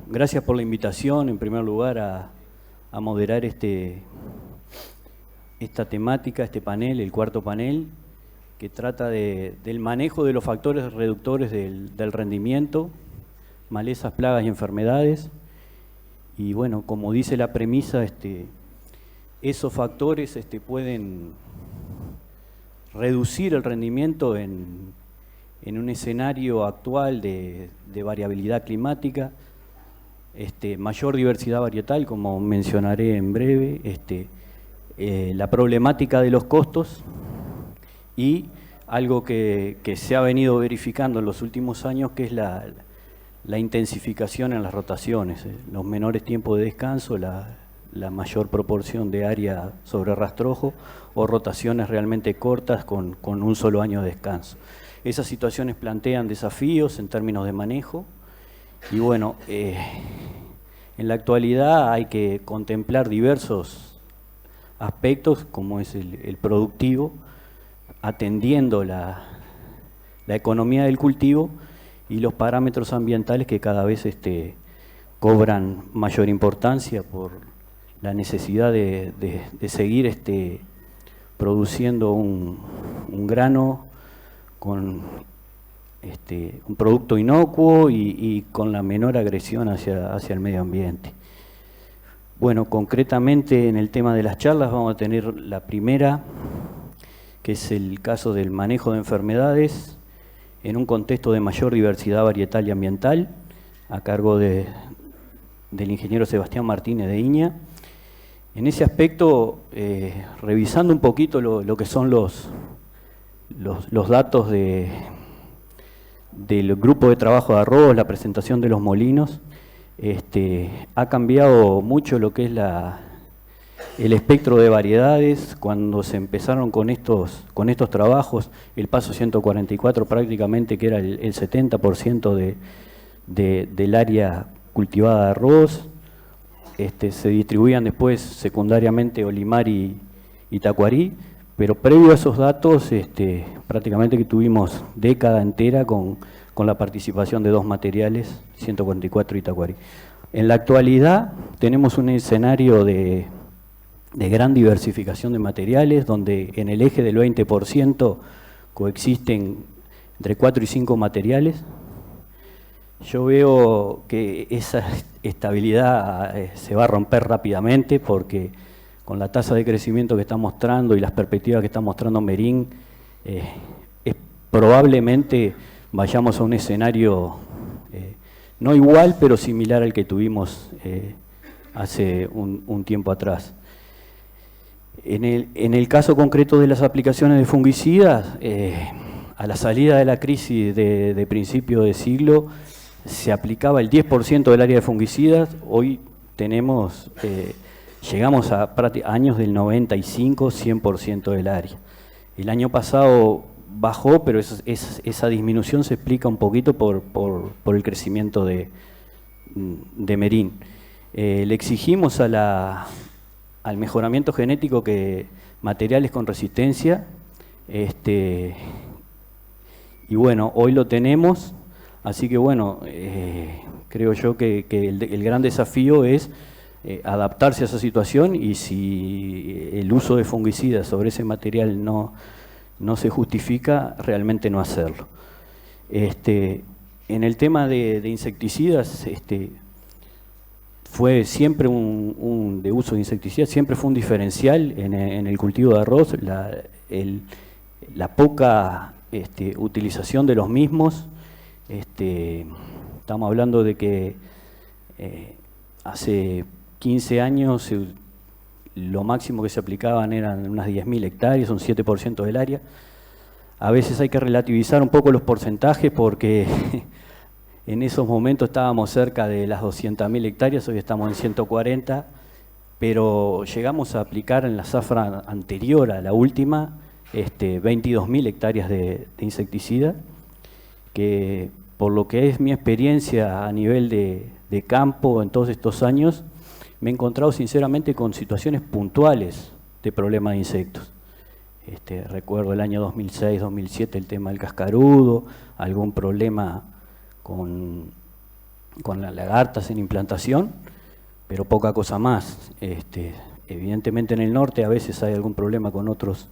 Gracias por la invitación, en primer lugar, a moderar esta temática, este panel, el cuarto panel, que trata del manejo de los factores reductores del rendimiento, malezas, plagas y enfermedades. Y bueno, como dice la premisa, esos factores pueden reducir el rendimiento en un escenario actual de variabilidad climática, mayor diversidad varietal, como mencionaré en breve, la problemática de los costos y algo que se ha venido verificando en los últimos años, que es la intensificación en las rotaciones, los menores tiempos de descanso, la mayor proporción de área sobre rastrojo o rotaciones realmente cortas con un solo año de descanso. Esas situaciones plantean desafíos en términos de manejo y bueno, en la actualidad hay que contemplar diversos aspectos, como es el productivo, atendiendo la economía del cultivo y los parámetros ambientales que cada vez cobran mayor importancia por la necesidad de seguir produciendo un grano con un producto inocuo y con la menor agresión hacia el medio ambiente. Bueno, concretamente en el tema de las charlas vamos a tener la primera, que es el caso del manejo de enfermedades en un contexto de mayor diversidad varietal y ambiental, a cargo del ingeniero Sebastián Martínez de Iña. En ese aspecto, revisando un poquito lo que son los datos del grupo de trabajo de arroz, la presentación de los molinos, ha cambiado mucho lo que es el espectro de variedades. Cuando se empezaron con estos trabajos, el paso 144 prácticamente, que era el 70% del área cultivada de arroz, se distribuían después secundariamente Olimar y Tacuarí, pero previo a esos datos prácticamente que tuvimos década entera con la participación de dos materiales, 144 y Tacuarí. En la actualidad tenemos un escenario de gran diversificación de materiales, donde en el eje del 20% coexisten entre 4 y 5 materiales. Yo veo que esa estabilidad se va a romper rápidamente, porque con la tasa de crecimiento que está mostrando y las perspectivas que está mostrando Merín, probablemente vayamos a un escenario no igual, pero similar al que tuvimos hace un tiempo atrás. En el caso concreto de las aplicaciones de fungicidas, a la salida de la crisis de principio de siglo, se aplicaba el 10% del área de fungicidas. Hoy llegamos a años del 95, 100% del área. El año pasado bajó, pero esa disminución se explica un poquito por el crecimiento de Merín. Le exigimos al mejoramiento genético que materiales con resistencia, y bueno, hoy lo tenemos, así que bueno, creo yo que el gran desafío es adaptarse a esa situación, y si el uso de fungicidas sobre ese material no se justifica, realmente no hacerlo. En el tema de insecticidas, fue siempre de uso de insecticidas, siempre fue un diferencial en el cultivo de arroz, la poca utilización de los mismos. Estamos hablando de que hace 15 años lo máximo que se aplicaban eran unas 10.000 hectáreas, un 7% del área. A veces hay que relativizar un poco los porcentajes, porque en esos momentos estábamos cerca de las 200.000 hectáreas, hoy estamos en 140, pero llegamos a aplicar en la zafra anterior a la última 22.000 hectáreas de insecticida, que por lo que es mi experiencia a nivel de campo en todos estos años, me he encontrado sinceramente con situaciones puntuales de problemas de insectos. Recuerdo el año 2006-2007 el tema del cascarudo, algún problema con con las lagartas en implantación, pero poca cosa más. Evidentemente en el norte a veces hay algún problema con otros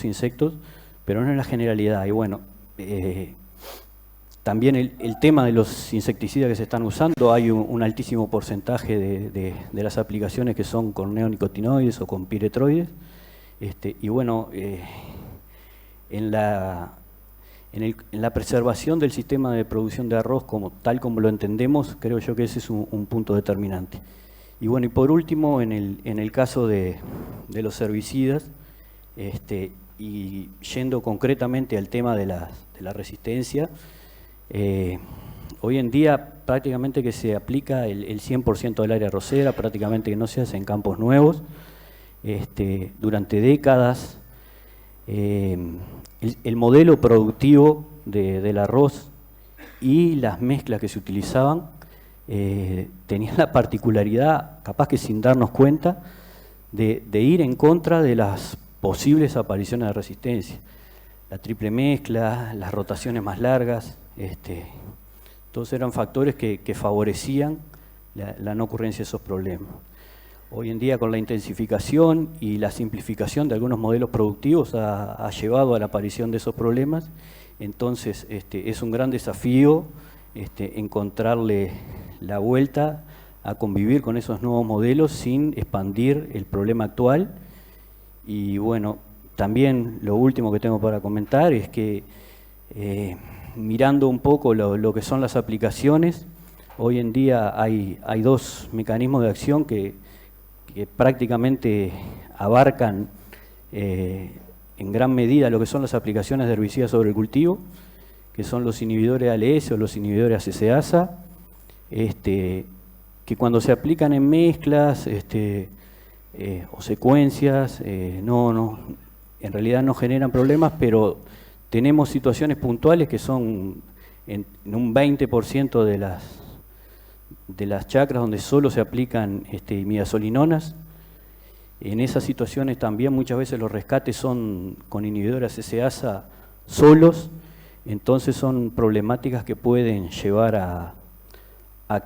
insectos, pero no es la generalidad. Y bueno, también el tema de los insecticidas que se están usando, hay un altísimo porcentaje de las aplicaciones que son con neonicotinoides o con piretroides. Y bueno, en la preservación del sistema de producción de arroz tal como lo entendemos, creo yo que ese es un punto determinante. Y bueno, y por último, en el caso de los herbicidas, y yendo concretamente al tema de la resistencia, hoy en día prácticamente que se aplica el 100% del área arrocera, prácticamente que no se hace en campos nuevos. Durante décadas, el modelo productivo del arroz y las mezclas que se utilizaban tenían la particularidad, capaz que sin darnos cuenta, de ir en contra de las posibles apariciones de resistencia. La triple mezcla, las rotaciones más largas, todos eran factores que favorecían la no ocurrencia de esos problemas. Hoy en día, con la intensificación y la simplificación de algunos modelos productivos, ha llevado a la aparición de esos problemas. Entonces, es un gran desafío encontrarle la vuelta a convivir con esos nuevos modelos sin expandir el problema actual. Y bueno, también lo último que tengo para comentar es que mirando un poco lo que son las aplicaciones, hoy en día hay dos mecanismos de acción que prácticamente abarcan en gran medida lo que son las aplicaciones de herbicidas sobre el cultivo, que son los inhibidores ALS o los inhibidores ACCasa, que cuando se aplican en mezclas o secuencias, en realidad no generan problemas, pero tenemos situaciones puntuales que son en un 20% de las chacras donde solo se aplican imidazolinonas. En esas situaciones también muchas veces los rescates son con inhibidores ACCasa solos, entonces son problemáticas que pueden llevar a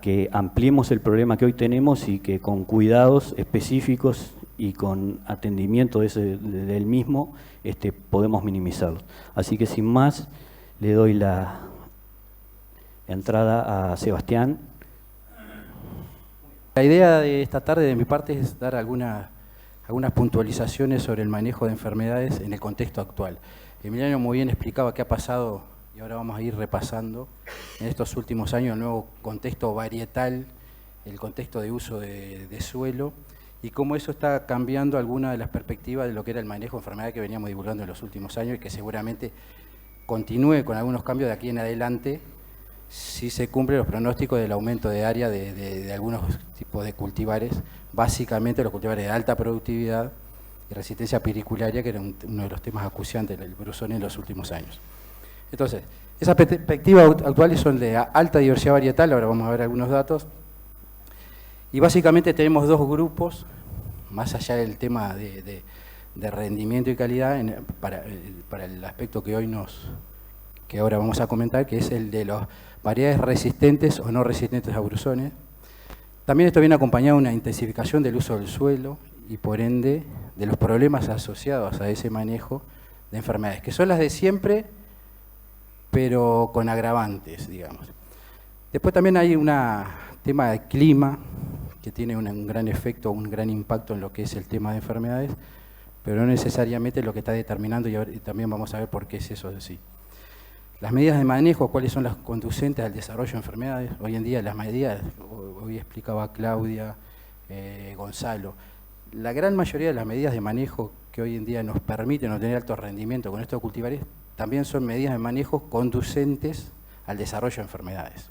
que ampliemos el problema que hoy tenemos y que con cuidados específicos y con atendimiento del mismo podemos minimizarlo. Así que sin más, le doy la entrada a Sebastián. La idea de esta tarde de mi parte es dar algunas puntualizaciones sobre el manejo de enfermedades en el contexto actual. Emiliano muy bien explicaba qué ha pasado y ahora vamos a ir repasando en estos últimos años el nuevo contexto varietal, el contexto de uso de suelo y cómo eso está cambiando alguna de las perspectivas de lo que era el manejo de enfermedades que veníamos divulgando en los últimos años y que seguramente continúe con algunos cambios de aquí en adelante si se cumplen los pronósticos del aumento de área de algunos tipos de cultivares, básicamente los cultivares de alta productividad y resistencia piricularia, que era uno de los temas acuciantes del brusón en los últimos años. Entonces, esas perspectivas actuales son de alta diversidad varietal, ahora vamos a ver algunos datos, y básicamente tenemos dos grupos, más allá del tema de rendimiento y calidad, para el aspecto que ahora vamos a comentar, que es el de las variedades resistentes o no resistentes a brusones. También esto viene acompañado de una intensificación del uso del suelo y por ende de los problemas asociados a ese manejo de enfermedades, que son las de siempre, pero con agravantes, digamos. Después también hay un tema de clima, que tiene un gran efecto, un gran impacto en lo que es el tema de enfermedades, pero no necesariamente lo que está determinando, y también vamos a ver por qué es eso así. Las medidas de manejo, cuáles son las conducentes al desarrollo de enfermedades. Hoy en día las medidas, hoy explicaba Claudia, Gonzalo, la gran mayoría de las medidas de manejo que hoy en día nos permiten obtener alto rendimiento con estos cultivares, también son medidas de manejo conducentes al desarrollo de enfermedades.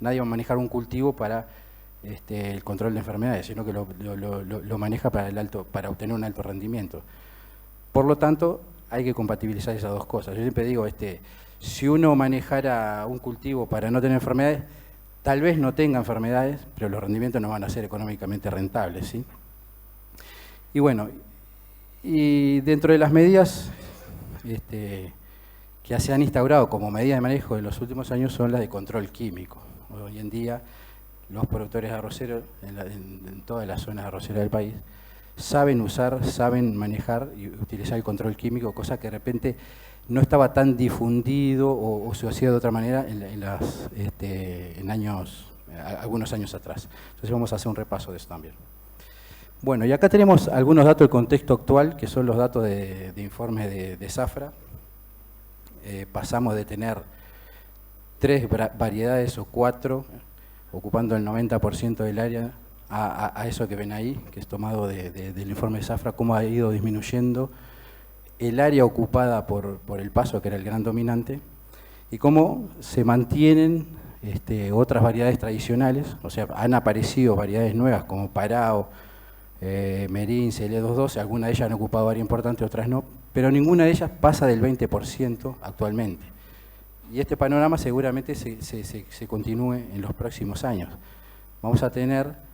Nadie va a manejar un cultivo para el control de enfermedades, sino que lo maneja para obtener un alto rendimiento. Por lo tanto, hay que compatibilizar esas dos cosas. Yo siempre digo, si uno manejara un cultivo para no tener enfermedades, tal vez no tenga enfermedades, pero los rendimientos no van a ser económicamente rentables, ¿sí? Y bueno, y dentro de las medidas que se han instaurado como medidas de manejo en los últimos años son las de control químico. hoy en día los productores arroceros en todas las zonas arroceras del país saben usar, saben manejar y utilizar el control químico, cosa que de repente no estaba tan difundido o se hacía de otra manera algunos años atrás. Entonces vamos a hacer un repaso de eso también. Bueno, y acá tenemos algunos datos del contexto actual, que son los datos de informes de Zafra. Pasamos de tener 3 variedades o 4, ocupando el 90% del área, a eso que ven ahí, que es tomado del informe de Zafra, cómo ha ido disminuyendo el área ocupada por el paso, que era el gran dominante, y cómo se mantienen otras variedades tradicionales, o sea, han aparecido variedades nuevas como Parao, Merín, CL22, algunas de ellas han ocupado área importante, otras no, pero ninguna de ellas pasa del 20% actualmente. Y este panorama seguramente se continúe en los próximos años. Vamos a tener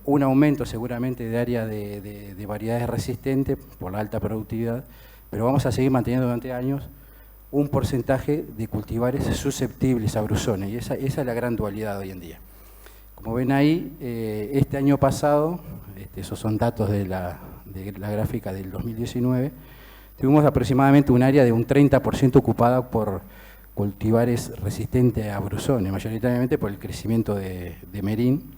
un aumento seguramente de área de variedades resistentes por la alta productividad, pero vamos a seguir manteniendo durante años un porcentaje de cultivares susceptibles a brusones, y esa es la gran dualidad hoy en día. Como ven ahí, este año pasado, esos son datos de la gráfica del 2019, tuvimos aproximadamente un área de un 30% ocupada por cultivares resistentes a brusones, mayoritariamente por el crecimiento de Merín,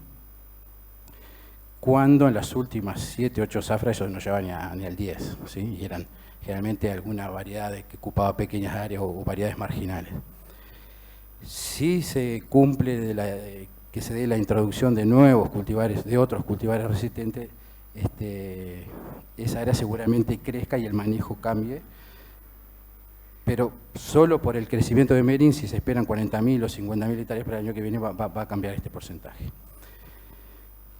cuando en las últimas 7, 8 zafras eso no llegaba ni al 10, ¿sí? Y eran generalmente alguna variedad que ocupaba pequeñas áreas o variedades marginales. Si se cumple que se dé la introducción de nuevos cultivares, de otros cultivares resistentes, esa área seguramente crezca y el manejo cambie, pero solo por el crecimiento de Merín, si se esperan 40.000 o 50.000 hectáreas para el año que viene, va a cambiar este porcentaje.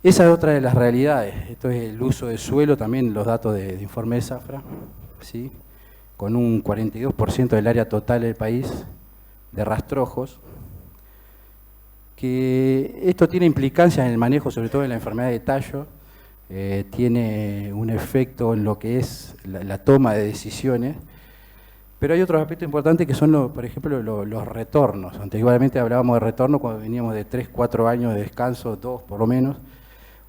Esa es otra de las realidades. Esto es el uso de suelo, también los datos de informe de Zafra, ¿sí? Con un 42% del área total del país de rastrojos, que esto tiene implicancias en el manejo, sobre todo en la enfermedad de tallo, tiene un efecto en lo que es la toma de decisiones, pero hay otros aspectos importantes que son, por ejemplo, los retornos. Antiguamente hablábamos de retorno cuando veníamos de 3, 4 años de descanso, 2 por lo menos.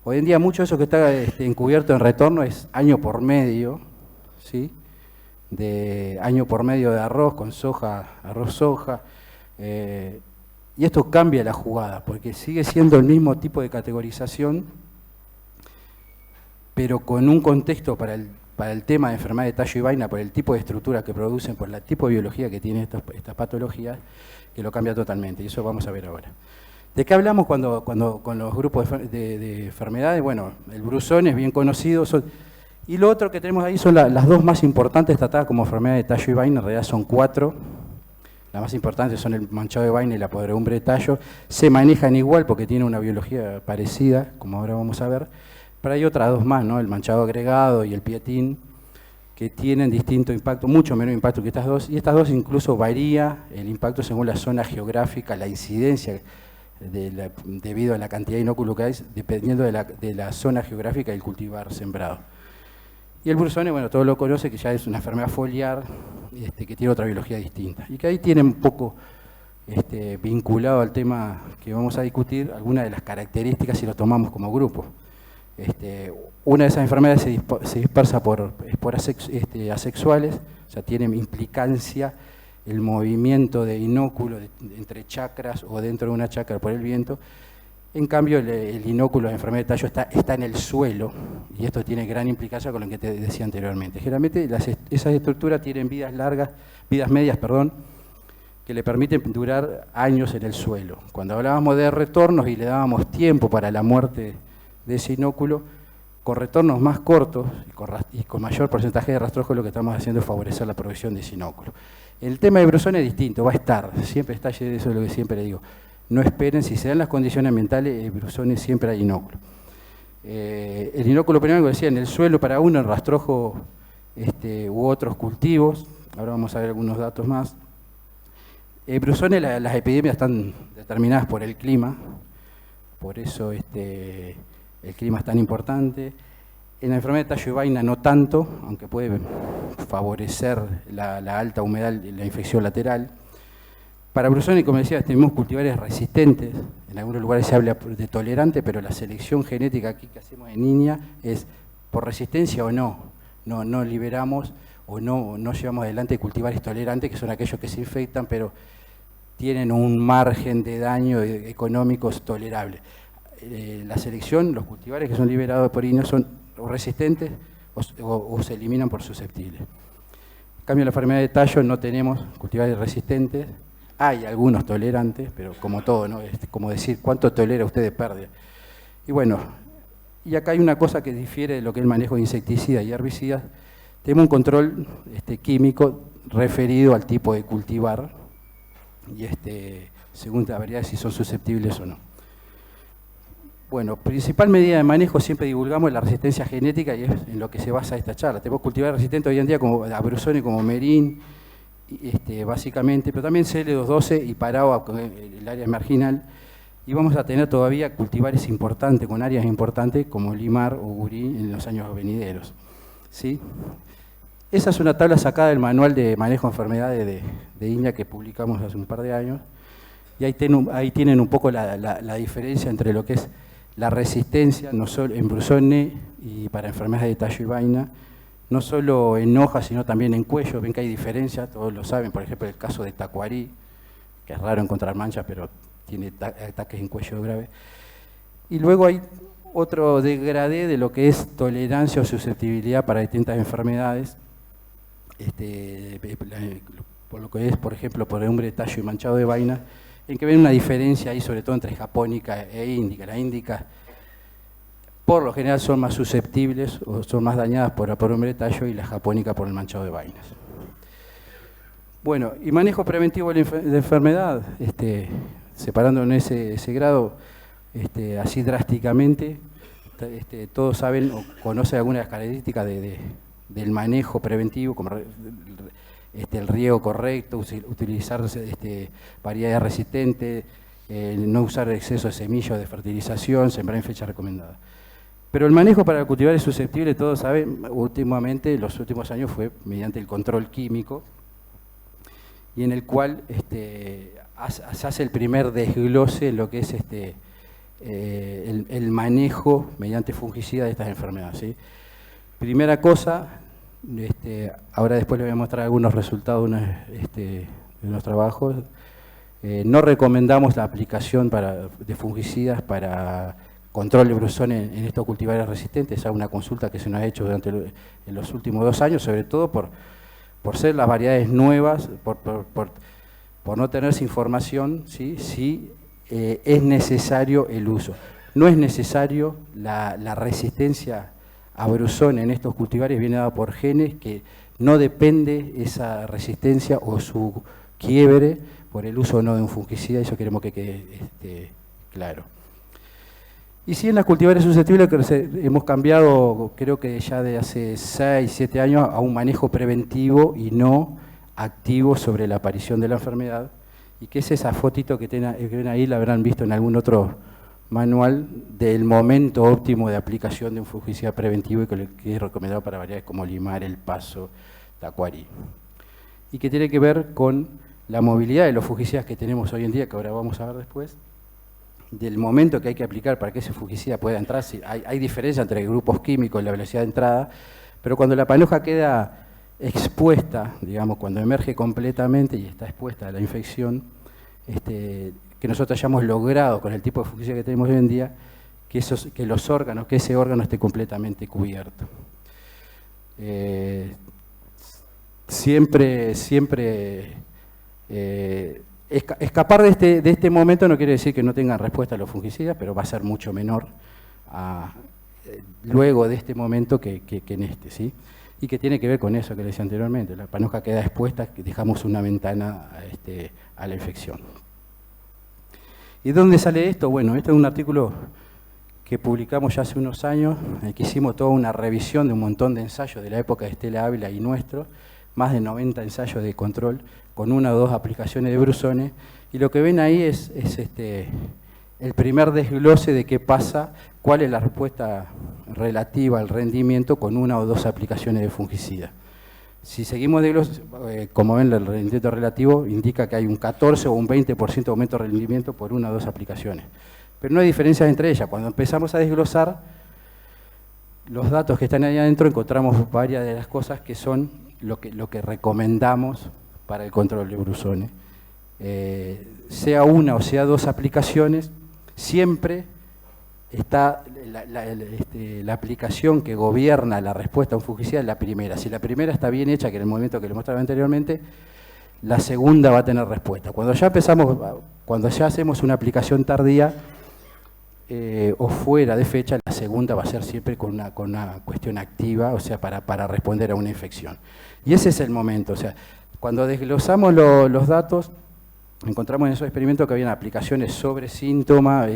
Hoy en día mucho de eso que está encubierto en retorno es año por medio, ¿sí? De año por medio de arroz con soja, arroz-soja, y esto cambia la jugada, porque sigue siendo el mismo tipo de categorización, pero con un contexto para el tema de enfermedad de tallo y vaina, por el tipo de estructura que producen, por el tipo de biología que tienen estas patologías, que lo cambia totalmente, y eso vamos a ver ahora. ¿De qué hablamos con los grupos de enfermedades? Bueno, el brusón es bien conocido, y lo otro que tenemos ahí son las 2 más importantes tratadas como enfermedad de tallo y vaina, en realidad son 4. Las más importantes son el manchado de vaina y la podredumbre de tallo. Se manejan igual porque tienen una biología parecida, como ahora vamos a ver, pero hay otras 2 más, ¿no? El manchado agregado y el pietín, que tienen distinto impacto, mucho menos impacto que estas 2, y estas 2 incluso varía el impacto según la zona geográfica, la incidencia debido a la cantidad de inóculo que hay, dependiendo de la zona geográfica del cultivar sembrado. Y el brusone, bueno, todos lo conocen, que ya es una enfermedad foliar, que tiene otra biología distinta. Y que ahí tiene un poco vinculado al tema que vamos a discutir, algunas de las características si lo tomamos como grupo. Una de esas enfermedades se dispersa por esporas asexuales, o sea, tiene implicancia el movimiento de inóculo entre chacras o dentro de una chacra por el viento. En cambio, el inóculo de enfermedad de tallo está en el suelo, y esto tiene gran implicancia con lo que te decía anteriormente. Generalmente esas estructuras tienen vidas medias, que le permiten durar años en el suelo. Cuando hablábamos de retornos y le dábamos tiempo para la muerte de ese inóculo, con retornos más cortos y con mayor porcentaje de rastrojo, lo que estamos haciendo es favorecer la producción de ese inóculo. El tema de brusón es distinto, va a estar, siempre está, eso es lo que siempre le digo. No esperen, si se dan las condiciones ambientales, brusones siempre hay inóculo. El inóculo primero que decía, en el suelo para uno, en rastrojo u otros cultivos, ahora vamos a ver algunos datos más. Brusones, las epidemias están determinadas por el clima, por eso el clima es tan importante. En la enfermedad de tallo y vaina no tanto, aunque puede favorecer la alta humedad y la infección lateral. Para Brusone, como decía, tenemos cultivares resistentes. En algunos lugares se habla de tolerante, pero la selección genética aquí que hacemos en Iña es por resistencia o no. No liberamos o no llevamos adelante cultivares tolerantes, que son aquellos que se infectan, pero tienen un margen de daño económicos tolerable. La selección, los cultivares que son liberados por Iña son o resistentes o se eliminan por susceptibles. En cambio, en la enfermedad de tallo no tenemos cultivares resistentes. Hay algunos tolerantes, pero como todo, ¿no? Es como decir, ¿cuánto tolera usted de pérdida? Y bueno, y acá hay una cosa que difiere de lo que es el manejo de insecticidas y herbicidas. Tenemos un control químico referido al tipo de cultivar y según la variedad si son susceptibles o no. Bueno, principal medida de manejo siempre divulgamos la resistencia genética y es en lo que se basa esta charla. Tenemos cultivares resistentes hoy en día como a Brusone, como Merín, básicamente, pero también CL212 y Paraguay, el área marginal, y vamos a tener todavía cultivares importantes, con áreas importantes como Limar o Gurí en los años venideros. ¿Sí? Esa es una tabla sacada del manual de manejo de enfermedades de Iña que publicamos hace un par de años, y ahí tienen un poco la diferencia entre lo que es la resistencia, no solo en Brusone y para enfermedades de tallo y vaina, no solo en hojas, sino también en cuello. Ven que hay diferencia, todos lo saben, por ejemplo, el caso de tacuarí, que es raro encontrar manchas, pero tiene ataques en cuello grave. Y luego hay otro degradé de lo que es tolerancia o susceptibilidad para distintas enfermedades, por lo que es, por ejemplo, por hombre de tallo y manchado de vaina, en que ven una diferencia ahí, sobre todo entre japónica e índica. La índica, por lo general, son más susceptibles o son más dañadas por hombre de tallo y la japónica por el manchado de vainas. Bueno, y manejo preventivo de enfermedad, separando en ese grado, así drásticamente, todos saben o conocen algunas de las características del manejo preventivo, como el riego correcto, utilizar variedades resistentes, no usar exceso de semillas de fertilización, sembrar en fecha recomendada. Pero el manejo para cultivares susceptibles, todos saben, últimamente, en los últimos años fue mediante el control químico, y en el cual se hace el primer desglose en lo que es el manejo mediante fungicida de estas enfermedades. ¿Sí? Primera cosa, ahora después les voy a mostrar algunos resultados de los trabajos. No recomendamos la aplicación de fungicidas para control de Brusone en estos cultivares resistentes. Es una consulta que se nos ha hecho en los últimos 2 años, sobre todo por ser las variedades nuevas, por no tenerse información, ¿sí? Si es necesario el uso. No es necesario la resistencia a Brusone en estos cultivares, viene dada por genes que no depende esa resistencia o su quiebre por el uso o no de un fungicida, eso queremos que quede claro. Y sí, en las cultivares susceptibles hemos cambiado, creo que ya de hace 6, 7 años, a un manejo preventivo y no activo sobre la aparición de la enfermedad, y que es esa fotito que ven ahí, la habrán visto en algún otro manual del momento óptimo de aplicación de un fungicida preventivo y que es recomendado para variedades como Limar, El Paso, Tacuarí. Y que tiene que ver con la movilidad de los fungicidas que tenemos hoy en día, que ahora vamos a ver después, del momento que hay que aplicar para que ese fungicida pueda entrar. Hay diferencia entre grupos químicos y la velocidad de entrada, pero cuando la panoja queda expuesta, digamos, cuando emerge completamente y está expuesta a la infección, que nosotros hayamos logrado con el tipo de fungicida que tenemos hoy en día, que ese órgano esté completamente cubierto. Escapar de este momento no quiere decir que no tengan respuesta a los fungicidas, pero va a ser mucho menor luego de este momento que en este, ¿sí? Y que tiene que ver con eso que les decía anteriormente, la panoja queda expuesta, dejamos una ventana a la infección. ¿Y dónde sale esto? Bueno, este es un artículo que publicamos ya hace unos años, en el que hicimos toda una revisión de un montón de ensayos de la época de Estela Ávila y nuestro, más de 90 ensayos de control, con 1 o 2 aplicaciones de Brusone, y lo que ven ahí es el primer desglose de qué pasa, cuál es la respuesta relativa al rendimiento con 1 o 2 aplicaciones de fungicida. Si seguimos como ven, el rendimiento relativo indica que hay un 14 o un 20% de aumento de rendimiento por una o dos aplicaciones. Pero no hay diferencias entre ellas. Cuando empezamos a desglosar los datos que están ahí adentro, encontramos varias de las cosas que son lo que recomendamos para el control de brusones. Sea una o sea dos aplicaciones, siempre está la aplicación que gobierna la respuesta a un fungicida es la primera. Si la primera está bien hecha, que en el movimiento que le mostraba anteriormente, la segunda va a tener respuesta. Cuando ya hacemos una aplicación tardía o fuera de fecha, la segunda va a ser siempre con una cuestión activa, o sea, para responder a una infección. Y ese es el momento, o sea, cuando desglosamos los datos, encontramos en esos experimentos que habían aplicaciones sobre síntoma,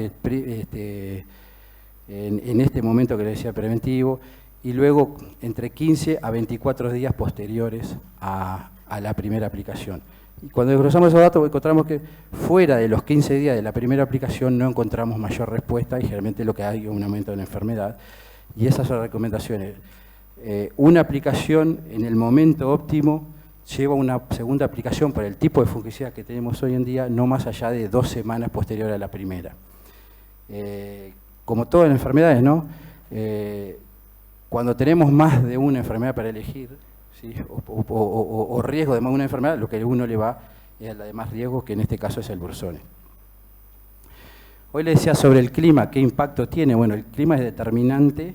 en este momento que le decía preventivo, y luego entre 15 a 24 días posteriores a la primera aplicación. Y cuando desglosamos esos datos encontramos que fuera de los 15 días de la primera aplicación no encontramos mayor respuesta y generalmente lo que hay es un aumento de la enfermedad. Y esas son las recomendaciones. Una aplicación en el momento óptimo lleva una segunda aplicación por el tipo de fungicida que tenemos hoy en día, no más allá de 2 semanas posterior a la primera. Como todas las enfermedades, ¿no? Cuando tenemos más de una enfermedad para elegir, ¿sí? o riesgo de más de una enfermedad, lo que a uno le va es la de más riesgo, que en este caso es el brucone. Hoy le decía sobre el clima, ¿qué impacto tiene? Bueno, el clima es determinante.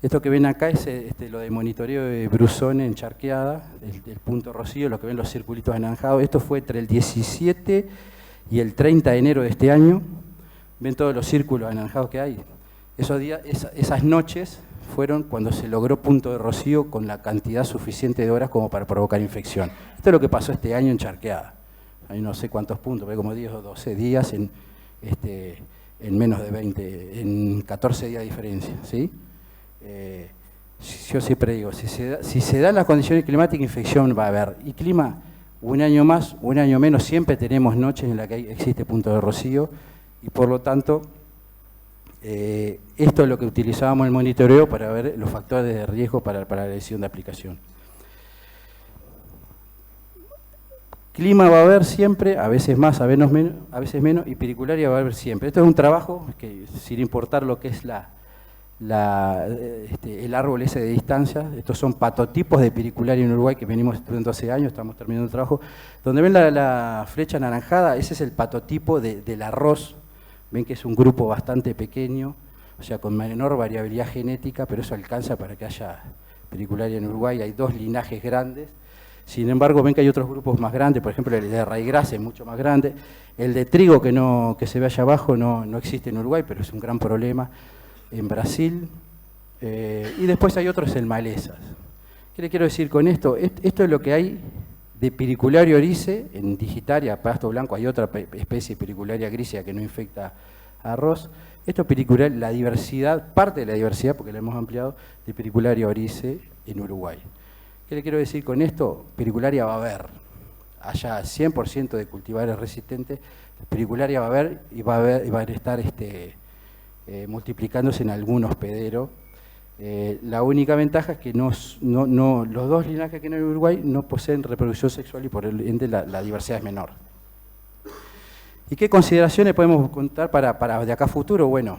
Esto que ven acá es lo de monitoreo de brucone en charqueada, el punto rocío, lo que ven los circulitos anaranjados. Esto fue entre el 17 y el 30 de enero de este año. Ven todos los círculos anaranjados que hay. Esos días, esas noches fueron cuando se logró punto de rocío con la cantidad suficiente de horas como para provocar infección. Esto es lo que pasó este año en charqueada. Hay no sé cuántos puntos, como 10 o 12 días en menos de 20, en 14 días de diferencia, ¿sí? Yo siempre digo, si se dan las condiciones climáticas, infección va a haber. Y clima, un año más, un año menos, siempre tenemos noches en las que existe punto de rocío, y por lo tanto, esto es lo que utilizábamos en el monitoreo para ver los factores de riesgo para la decisión de aplicación. Clima va a haber siempre, a veces más, a veces menos, y pericularia va a haber siempre. Esto es un trabajo que, sin importar lo que es el árbol ese de distancia, estos son patotipos de pericularia en Uruguay que venimos estudiando hace años, estamos terminando el trabajo. Donde ven la flecha anaranjada, ese es el patotipo del arroz. Ven que es un grupo bastante pequeño, o sea, con menor variabilidad genética, pero eso alcanza para que haya pericularia en Uruguay. Hay 2 linajes grandes. Sin embargo, ven que hay otros grupos más grandes, por ejemplo, el de raigrasa es mucho más grande. El de trigo que se ve allá abajo no existe en Uruguay, pero es un gran problema en Brasil. Y después hay otros en malezas. ¿Qué le quiero decir con esto? Esto es lo que hay de Pericularia oryzae en Digitaria, pasto blanco. Hay otra especie, Pericularia grisea, que no infecta arroz. Esto es la diversidad, parte de la diversidad, porque la hemos ampliado, de Pericularia oryzae en Uruguay. ¿Qué le quiero decir con esto? Pericularia va a haber. Haya 100% de cultivares resistentes, Pericularia va a haber y va a estar multiplicándose en algún hospedero. La única ventaja es que los 2 linajes que hay en Uruguay no poseen reproducción sexual y por ende la diversidad es menor. ¿Y qué consideraciones podemos contar para de acá a futuro? Bueno,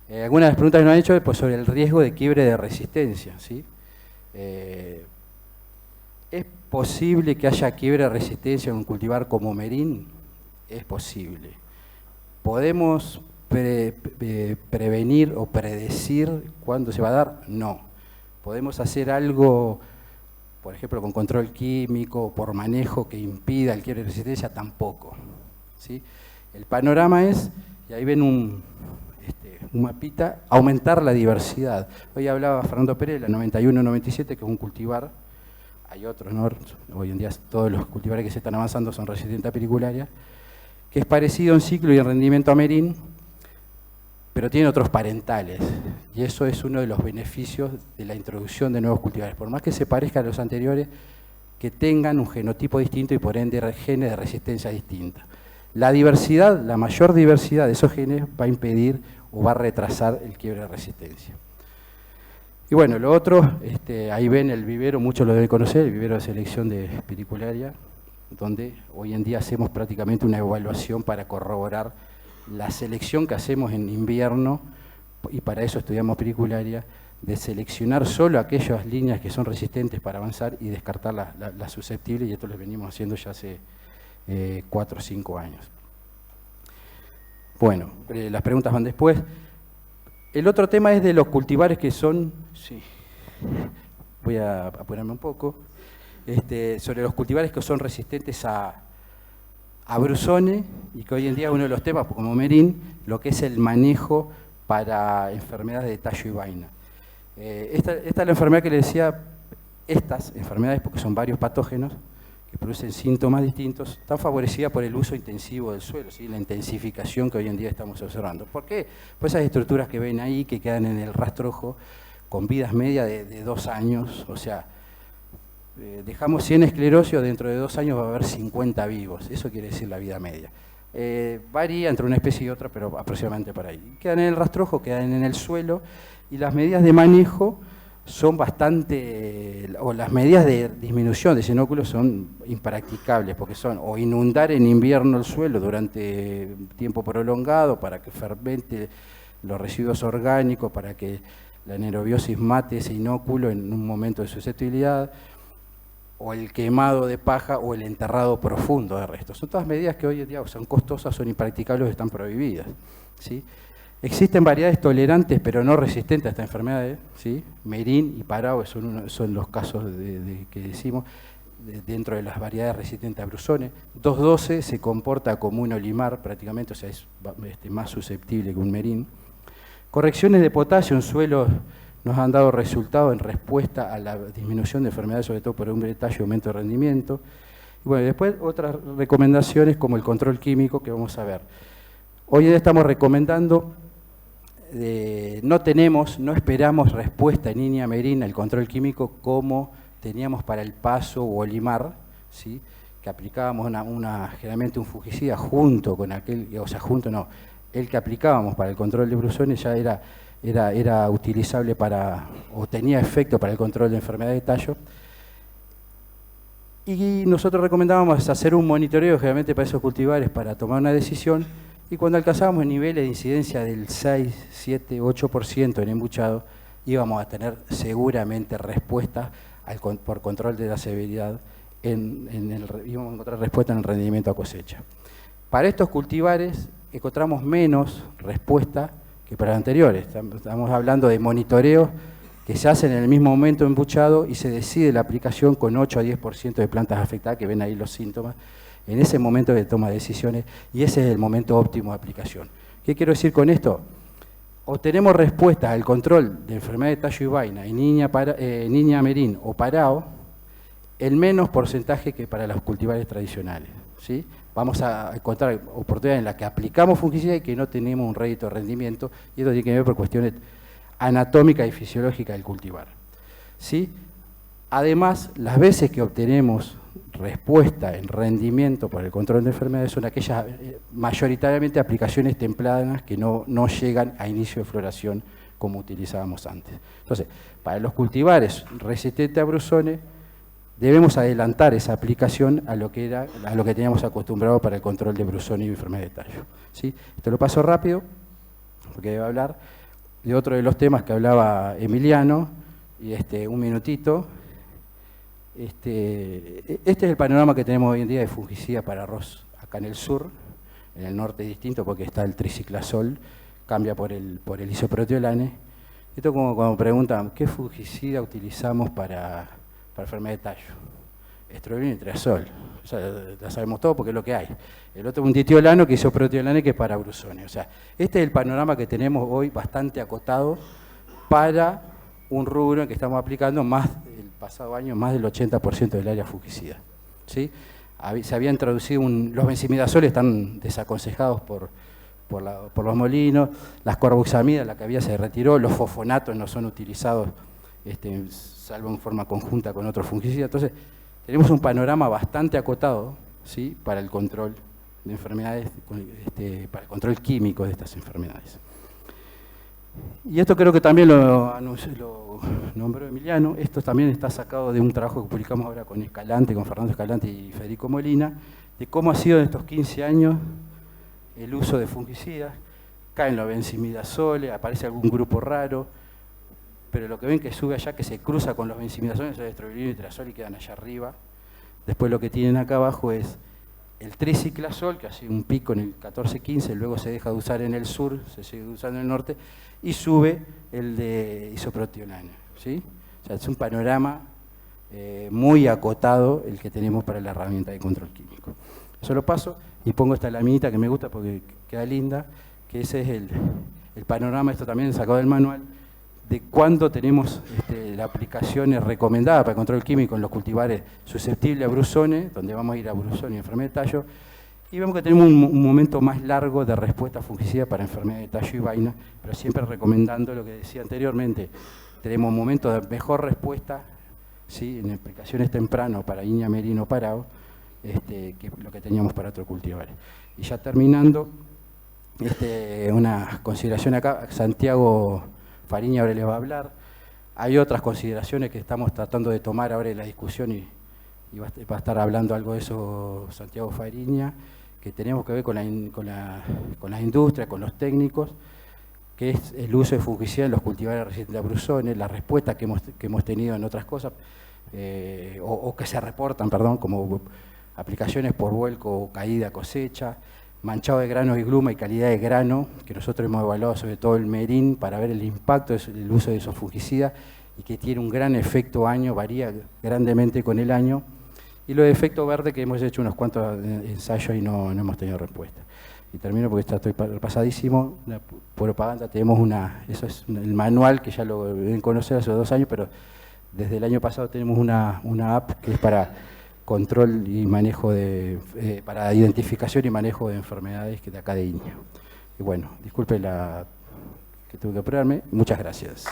algunas de las preguntas que nos han hecho es pues, sobre el riesgo de quiebre de resistencia, ¿sí? ¿Es posible que haya quiebre de resistencia en un cultivar como merín? Es posible. ¿Podemos prevenir o predecir cuándo se va a dar? No. ¿Podemos hacer algo, por ejemplo, con control químico o por manejo que impida el quiebre de resistencia? Tampoco, ¿sí? El panorama es, y ahí ven un mapita, aumentar la diversidad. Hoy hablaba Fernando Pérez de la 91-97, que es un cultivar. Hay otros, ¿no? Hoy en día todos los cultivares que se están avanzando son resistentes a pericularia, que es parecido en ciclo y en rendimiento a merín, pero tiene otros parentales, y eso es uno de los beneficios de la introducción de nuevos cultivares. Por más que se parezcan a los anteriores, que tengan un genotipo distinto y por ende genes de resistencia distinta. La diversidad, la mayor diversidad de esos genes va a impedir o va a retrasar el quiebre de resistencia. Y bueno, lo otro, ahí ven el vivero, muchos lo deben conocer, el vivero de selección de espiricularia, donde hoy en día hacemos prácticamente una evaluación para corroborar la selección que hacemos en invierno, y para eso estudiamos espiricularia, de seleccionar solo aquellas líneas que son resistentes para avanzar y descartar las susceptibles, y esto lo venimos haciendo ya hace 4 o 5 años. Bueno, las preguntas van después. El otro tema es de los cultivares que son, sí, voy a apurarme un poco, sobre los cultivares que son resistentes a brusones, y que hoy en día es uno de los temas, como Merín, lo que es el manejo para enfermedades de tallo y vaina. Esta es la enfermedad que le decía, estas enfermedades, porque son varios patógenos, que producen síntomas distintos, están favorecidas por el uso intensivo del suelo, ¿sí? La intensificación que hoy en día estamos observando. ¿Por qué? Pues esas estructuras que ven ahí, que quedan en el rastrojo, con vidas medias de 2 años, o sea, dejamos 100 esclerosios, dentro de 2 años va a haber 50 vivos, eso quiere decir la vida media. Varía entre una especie y otra, pero aproximadamente por ahí. Quedan en el rastrojo, quedan en el suelo, y las medidas de manejo son bastante, o las medidas de disminución de ese inóculo son impracticables, porque son o inundar en invierno el suelo durante tiempo prolongado para que fermente los residuos orgánicos, para que la anaerobiosis mate ese inóculo en un momento de susceptibilidad, o el quemado de paja o el enterrado profundo de restos. Son todas medidas que hoy en día son costosas, son impracticables, están prohibidas, ¿sí? Existen variedades tolerantes pero no resistentes a esta enfermedad, ¿sí? Merín y Parao son los casos que decimos dentro de las variedades resistentes a brusones. 212 se comporta como un olimar prácticamente, o sea, es más susceptible que un Merín. Correcciones de potasio en suelos nos han dado resultados en respuesta a la disminución de enfermedades, sobre todo por hombre tallo y aumento de rendimiento. Y bueno, después otras recomendaciones como el control químico que vamos a ver. Hoy en día estamos recomendando, no esperamos respuesta en línea Merín al control químico como teníamos para el paso o olimar, ¿sí? Que aplicábamos generalmente un fungicida junto con aquel, o sea, junto no, el que aplicábamos para el control de brusones ya era utilizable o tenía efecto para el control de enfermedad de tallo. Y nosotros recomendábamos hacer un monitoreo generalmente para esos cultivares para tomar una decisión, y cuando alcanzábamos niveles de incidencia del 6, 7, 8% en embuchado, íbamos a tener seguramente respuesta por control de la severidad, íbamos a encontrar respuesta en el rendimiento a cosecha. Para estos cultivares encontramos menos respuesta que para los anteriores. Estamos hablando de monitoreos que se hacen en el mismo momento embuchado y se decide la aplicación con 8 a 10% de plantas afectadas, que ven ahí los síntomas, en ese momento de toma de decisiones, y ese es el momento óptimo de aplicación. ¿Qué quiero decir con esto? Obtenemos respuestas al control de enfermedad de tallo y vaina en Niña Merín o Parao, el menos porcentaje que para los cultivares tradicionales, ¿sí? Vamos a encontrar oportunidades en las que aplicamos fungicida y que no tenemos un rédito de rendimiento, y esto tiene que ver por cuestiones anatómicas y fisiológicas del cultivar, ¿sí? Además, las veces que obtenemos respuesta en rendimiento por el control de enfermedades son aquellas mayoritariamente aplicaciones templadas que no llegan a inicio de floración como utilizábamos antes. Entonces, para los cultivares resistentes a brusones, debemos adelantar esa aplicación a lo que teníamos acostumbrado para el control de brusones y enfermedad de tallo, ¿sí? Esto lo paso rápido, porque debo hablar de otro de los temas que hablaba Emiliano, y un minutito. Este es el panorama que tenemos hoy en día de fungicida para arroz acá en el sur. En el norte es distinto porque está el triciclasol, cambia por el isoproteolane. Esto como cuando preguntan, ¿qué fungicida utilizamos para enfermedad de tallo? Estrobilino y triazol. O sea, la sabemos todo porque es lo que hay. El otro es un ditiolano que isoproteolane, que es para brusones. O sea, este es el panorama que tenemos hoy bastante acotado para un rubro en que estamos aplicando el pasado año más del 80% del área fungicida, ¿sí? Se habían introducido los benzimidazoles, están desaconsejados por los molinos, las corbuxamidas, la que había se retiró, los fosfonatos no son utilizados salvo en forma conjunta con otros fungicidas. Entonces, tenemos un panorama bastante acotado, ¿sí? Para el control de enfermedades, para el control químico de estas enfermedades. Y esto creo que también lo nombró Emiliano. Esto también está sacado de un trabajo que publicamos ahora con Escalante, con Fernando Escalante y Federico Molina, de cómo ha sido en estos 15 años el uso de fungicidas. Caen los benzimidazoles, aparece algún grupo raro, pero lo que ven que sube allá, que se cruza con los benzimidazoles, el estrobilino y trazol, y quedan allá arriba. Después lo que tienen acá abajo es el triciclasol, que hace un pico en el 14-15, luego se deja de usar en el sur, se sigue usando en el norte, y sube el de isoproteolana, ¿sí? O sea, es un panorama muy acotado el que tenemos para la herramienta de control químico. Eso lo paso y pongo esta laminita que me gusta porque queda linda, que ese es el panorama, esto también sacado del manual, de cuándo tenemos la aplicación recomendada para el control químico en los cultivares susceptibles a brusones, donde vamos a ir a brusones y enfermedad de tallo, y vemos que tenemos un momento más largo de respuesta fungicida para enfermedad de tallo y vaina, pero siempre recomendando lo que decía anteriormente, tenemos momentos de mejor respuesta, ¿sí?, en aplicaciones temprano para Iña Merino parado, que lo que teníamos para otros cultivares. Y ya terminando, una consideración acá, Santiago Fariña ahora les va a hablar. Hay otras consideraciones que estamos tratando de tomar ahora en la discusión y va a estar hablando algo de eso Santiago Fariña, que tenemos que ver con las industrias, con los técnicos, que es el uso de fungicida en los cultivares resistentes a brusones, la respuesta que hemos tenido en otras cosas, o que se reportan, perdón, como aplicaciones por vuelco, caída, cosecha, manchado de granos y gluma y calidad de grano, que nosotros hemos evaluado sobre todo el merín para ver el impacto del uso de esos fungicidas y que tiene un gran efecto año, varía grandemente con el año, y los efectos verdes que hemos hecho unos cuantos ensayos y no hemos tenido respuesta. Y termino porque ya estoy pasadísimo, la propaganda, tenemos eso es el manual que ya lo deben conocer hace 2 años, pero desde el año pasado tenemos una app que es para control y manejo para identificación y manejo de enfermedades que de acá de Iña. Y bueno, disculpe que tuve que apurarme, muchas gracias.